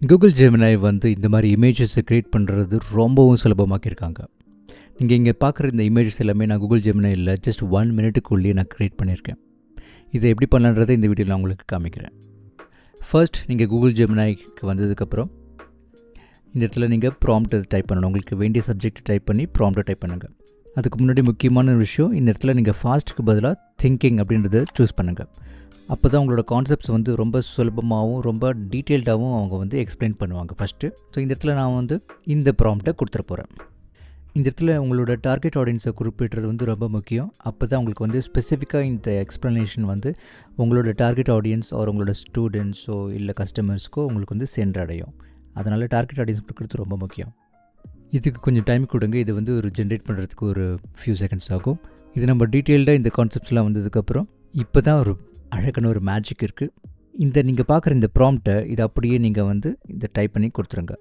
Google Gemini வந்து இந்த மாதிரி இமேஜஸை க்ரியேட் பண்ணுறது ரொம்பவும் சுலபமாக்கியிருக்காங்க. நீங்கள் இங்கே பார்க்குற இந்த இமேஜஸ் எல்லாமே நான் கூகுள் ஜெமினாயில் ஜஸ்ட் 1 மினிட்டுக்குள்ளேயே நான் க்ரியேட் பண்ணியிருக்கேன். இதை எப்படி பண்ணலான்றதை இந்த வீடியோவில் நான் உங்களுக்கு காமிக்கிறேன். ஃபர்ஸ்ட் நீங்கள் கூகுள் ஜெமினாய்க்கு வந்ததுக்கப்புறம் இந்த இடத்துல நீங்கள் ப்ராம்ப்ட் டைப் பண்ணணும். உங்களுக்கு வேண்டிய சப்ஜெக்ட் டைப் பண்ணி ப்ராம்ப்டை டைப் பண்ணுங்கள். அதுக்கு முன்னாடி முக்கியமான விஷயம், இந்த இடத்துல நீங்கள் ஃபாஸ்ட்டுக்கு பதிலாக திங்கிங் அப்படின்றத சூஸ் பண்ணுங்கள். அப்போ தான் உங்களோட கான்செப்ட்ஸ் வந்து ரொம்ப சுலபமாகவும் ரொம்ப டீட்டெயில்டாகவும் அவங்க வந்து எக்ஸ்பிளைன் பண்ணுவாங்க ஃபஸ்ட்டு. ஸோ இந்த இடத்துல நான் வந்து இந்த ப்ராம்ப்டை கொடுத்துட போகிறேன். இந்த இடத்துல உங்களோட டார்கெட் ஆடியன்ஸை குறிப்பிடுறது வந்து ரொம்ப முக்கியம். அப்போ தான் உங்களுக்கு வந்து ஸ்பெசிஃபிக்காக இந்த எக்ஸ்ப்ளனேஷன் வந்து உங்களோட டார்கெட் ஆடியன்ஸ் ஒரு உங்களோட ஸ்டூடெண்ட்ஸோ இல்லை கஸ்டமர்ஸ்க்கோ உங்களுக்கு வந்து சென்றடையும். அதனால் டார்கெட் ஆடியன்ஸ் கொடுக்குறது ரொம்ப முக்கியம். இதுக்கு கொஞ்சம் டைம் கொடுங்க. இது வந்து ஒரு ஜென்ரேட் பண்ணுறதுக்கு ஒரு ஃபியூ செகண்ட்ஸ் ஆகும். இது நம்ம டீட்டெயில்டாக இந்த கான்செப்ட்ஸ்லாம் வந்ததுக்கப்புறம் இப்போ தான் ஒரு அழகான ஒரு மேஜிக் இருக்குது. இந்த நீங்கள் பார்க்குற இந்த ப்ராம்ப்டை இதை அப்படியே நீங்கள் வந்து இதை டைப் பண்ணி கொடுத்துருங்க.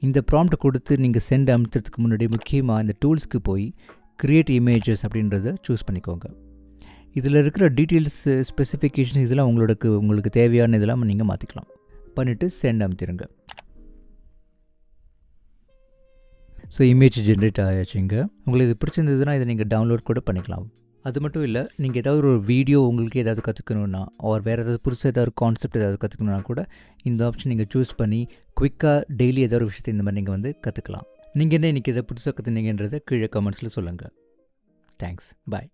இந்த ப்ராம்ப்டை கொடுத்து நீங்கள் சென்ட் அமுத்துறதுக்கு முன்னாடி முக்கியமாக இந்த டூல்ஸ்க்கு போய் க்ரியேட் இமேஜஸ் அப்படின்றத சூஸ் பண்ணிக்கோங்க. இதில் இருக்கிற டீட்டெயில்ஸ் ஸ்பெசிஃபிகேஷன் இதெல்லாம் உங்களுக்கு தேவையான இதெல்லாம் நீங்கள் மாற்றிக்கலாம். பண்ணிவிட்டு சென்ட் அமுத்திடுங்க. ஸோ இமேஜ் ஜென்ரேட் ஆயாச்சுங்க. உங்களுக்கு இது பிடிச்சிருந்ததுன்னா இதை நீங்கள் டவுன்லோட் கூட பண்ணிக்கலாம். அது மட்டும் இல்லை, நீங்கள் ஏதாவது ஒரு வீடியோ உங்களுக்கு ஏதாவது கற்றுக்கணுன்னா வேறு ஏதாவது புதுசாக ஏதாவது கான்செப்ட் ஏதாவது கற்றுக்கணுன்னா கூட இந்த ஆப்ஷன் நீங்கள் சூஸ் பண்ணி குயிக்காக டெய்லி ஏதாவது ஒரு விஷயத்தை இந்த மாதிரி நீங்கள் வந்து கற்றுக்கலாம். நீங்கள் என்ன இன்றைக்கி எதை புதுசாக கற்றுனீங்கன்றதை கீழே கமெண்ட்ஸில் சொல்லுங்கள். தேங்க்ஸ். பாய்.